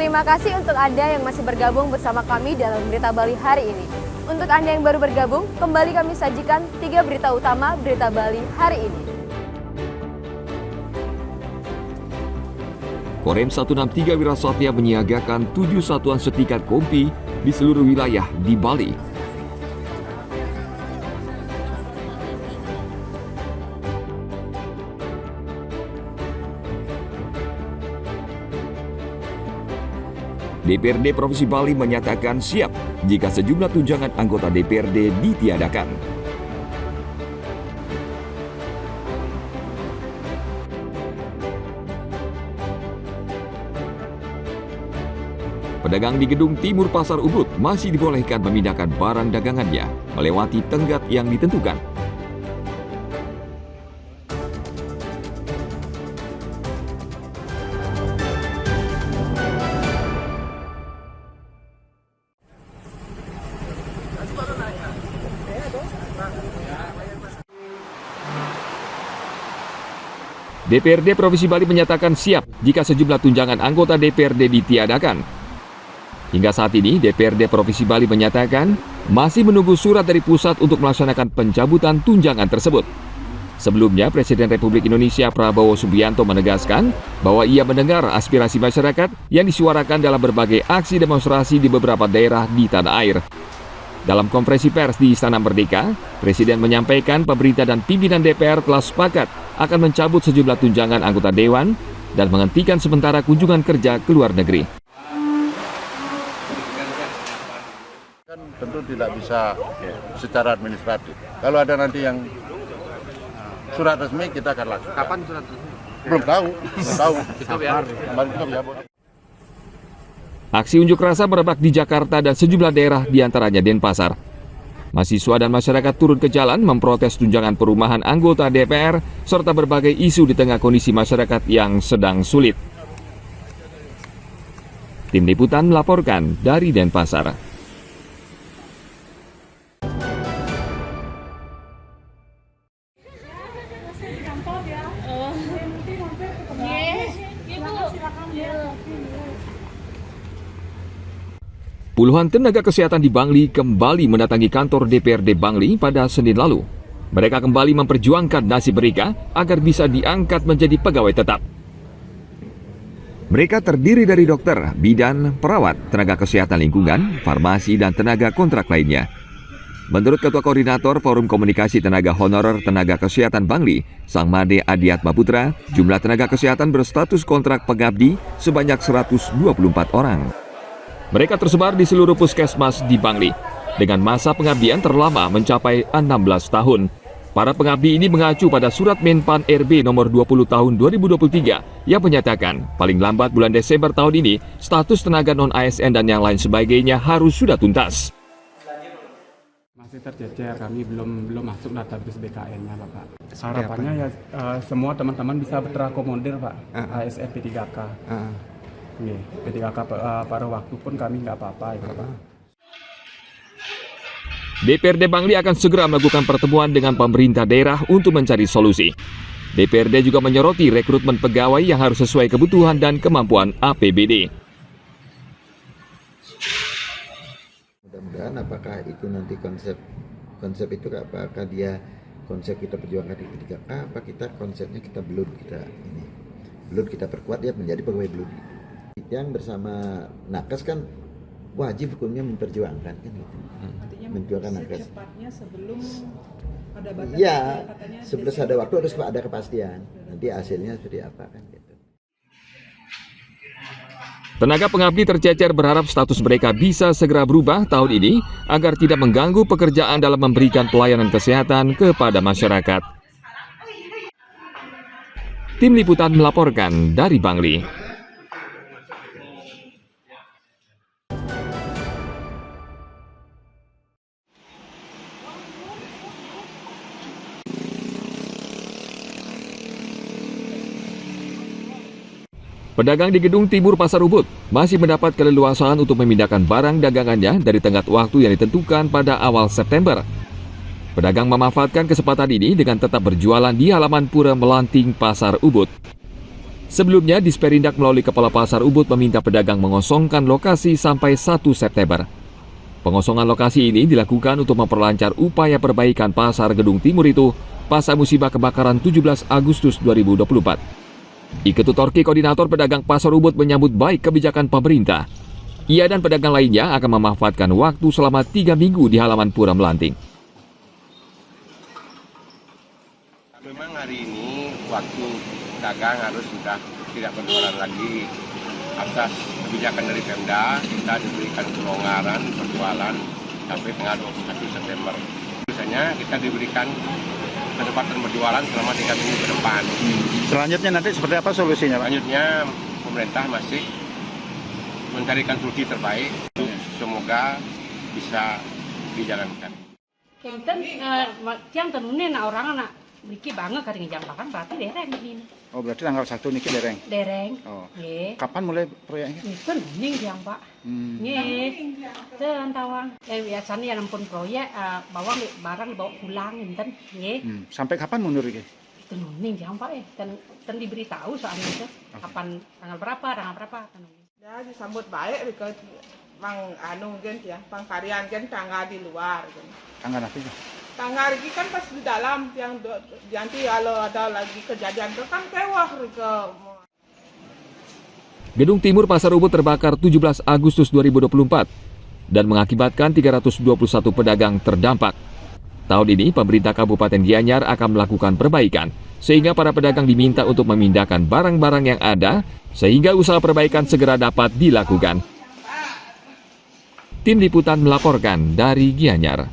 Terima kasih untuk Anda yang masih bergabung bersama kami dalam Berita Bali hari ini. Untuk Anda yang baru bergabung, kembali kami sajikan 3 berita utama Berita Bali hari ini. Korem 163 Wirasatya menyiagakan 7 satuan setingkat kompi di seluruh wilayah di Bali. DPRD Provinsi Bali menyatakan siap jika sejumlah tunjangan anggota DPRD ditiadakan. Pedagang di Gedung Timur Pasar Ubud masih dibolehkan memindahkan barang dagangannya melewati tenggat yang ditentukan. DPRD Provinsi Bali menyatakan siap jika sejumlah tunjangan anggota DPRD ditiadakan. Hingga saat ini, DPRD Provinsi Bali menyatakan masih menunggu surat dari pusat untuk melaksanakan pencabutan tunjangan tersebut. Sebelumnya, Presiden Republik Indonesia Prabowo Subianto menegaskan bahwa ia mendengar aspirasi masyarakat yang disuarakan dalam berbagai aksi demonstrasi di beberapa daerah di tanah air. Dalam konferensi pers di Istana Merdeka, Presiden menyampaikan pemerintah dan pimpinan DPR telah sepakat akan mencabut sejumlah tunjangan anggota Dewan dan menghentikan sementara kunjungan kerja ke luar negeri. Kan tentu tidak bisa secara administratif. Kalau ada nanti yang surat resmi kita akan lakukan. Kapan surat resmi? Belum tahu. Aksi unjuk rasa merebak di Jakarta dan sejumlah daerah diantaranya Denpasar. Mahasiswa dan masyarakat turun ke jalan memprotes tunjangan perumahan anggota DPR serta berbagai isu di tengah kondisi masyarakat yang sedang sulit. Tim Liputan melaporkan dari Denpasar. Puluhan tenaga kesehatan di Bangli kembali mendatangi kantor DPRD Bangli pada Senin lalu. Mereka kembali memperjuangkan nasib mereka agar bisa diangkat menjadi pegawai tetap. Mereka terdiri dari dokter, bidan, perawat, tenaga kesehatan lingkungan, farmasi, dan tenaga kontrak lainnya. Menurut Ketua Koordinator Forum Komunikasi Tenaga Honorer Tenaga Kesehatan Bangli, Sang Made Adiatma Putra, jumlah tenaga kesehatan berstatus kontrak pengabdi sebanyak 124 orang. Mereka tersebar di seluruh puskesmas di Bangli, dengan masa pengabdian terlama mencapai 16 tahun. Para pengabdi ini mengacu pada Surat Menpan RB nomor 20 tahun 2023 yang menyatakan paling lambat bulan Desember tahun ini, status tenaga non-ASN dan yang lain sebagainya harus sudah tuntas. Masih tercecer, kami belum masuk database BKN-nya, Bapak. Harapannya ya semua teman-teman bisa terakomodir, Pak. ASN P3K. P3K pada waktu pun kami nggak apa-apa ya, Pak. DPRD Bangli akan segera melakukan pertemuan dengan pemerintah daerah untuk mencari solusi. DPRD juga menyoroti rekrutmen pegawai yang harus sesuai kebutuhan dan kemampuan APBD. Mudah-mudahan apakah itu nanti konsep itu apakah dia konsep kita perjuangkan di P3K, apa kita konsepnya kita belum kita perkuat dia menjadi pegawai belum. Yang bersama nakes kan wajib hukumnya memperjuangkan kan gitu. Memperjuangkan nakes. Secepatnya sebelum ada batas. Iya, sebelum ada waktu harus ada kepastian. Nanti hasilnya seperti apa kan gitu. Tenaga pengabdi tercecer berharap status mereka bisa segera berubah tahun ini agar tidak mengganggu pekerjaan dalam memberikan pelayanan kesehatan kepada masyarakat. Tim Liputan melaporkan dari Bangli. Pedagang di Gedung Timur Pasar Ubud masih mendapat keleluasaan untuk memindahkan barang dagangannya dari tenggat waktu yang ditentukan pada awal September. Pedagang memanfaatkan kesempatan ini dengan tetap berjualan di halaman Pura Melanting Pasar Ubud. Sebelumnya, Disperindak melalui Kepala Pasar Ubud meminta pedagang mengosongkan lokasi sampai 1 September. Pengosongan lokasi ini dilakukan untuk memperlancar upaya perbaikan Pasar Gedung Timur itu pasca musibah kebakaran 17 Agustus 2024. Iketut Torki, koordinator pedagang Pasar Ubud, menyambut baik kebijakan pemerintah. Ia dan pedagang lainnya akan memanfaatkan waktu selama 3 minggu di halaman Pura Melanting. Memang hari ini waktu dagang harus sudah tidak berjualan lagi. Atas kebijakan dari Pemda, kita diberikan kelonggaran berjualan sampai tanggal 21 September. Biasanya kita diberikan kesempatan berjualan selama 3 minggu ke depan. Selanjutnya nanti seperti apa solusinya, Pak? Selanjutnya pemerintah masih mencarikan solusi terbaik. Semoga bisa dijalankan. Kenten tiang tenunin orang anak Niki banget kari ngejambakan berarti dereng ini. Oh, berarti tanggal 1 niki dereng. Dereng. Oh. Nggih. Kapan mulai proyeknya? Itu ning tiang, Pak. Nggih. Teu tawang. Biasanya ya nampun proyek bawa barang bawa pulang enten nggih. Sampai kapan mundur iki? Itu ning tiang, Pak dan diberitahu soalnya itu kapan tanggal berapa. Ya disambut baik ke mang anu kan ya, pangkarian kan tangga di luar kan. Tanggal apa itu? Tangga ini kan pas di dalam yang nanti kalau ada lagi kejadian itu kan kewah ke Gedung Timur Pasar Ubud terbakar 17 Agustus 2024 dan mengakibatkan 321 pedagang terdampak. Tahun ini, pemerintah Kabupaten Gianyar akan melakukan perbaikan, sehingga para pedagang diminta untuk memindahkan barang-barang yang ada, sehingga usaha perbaikan segera dapat dilakukan. Tim Liputan melaporkan dari Gianyar.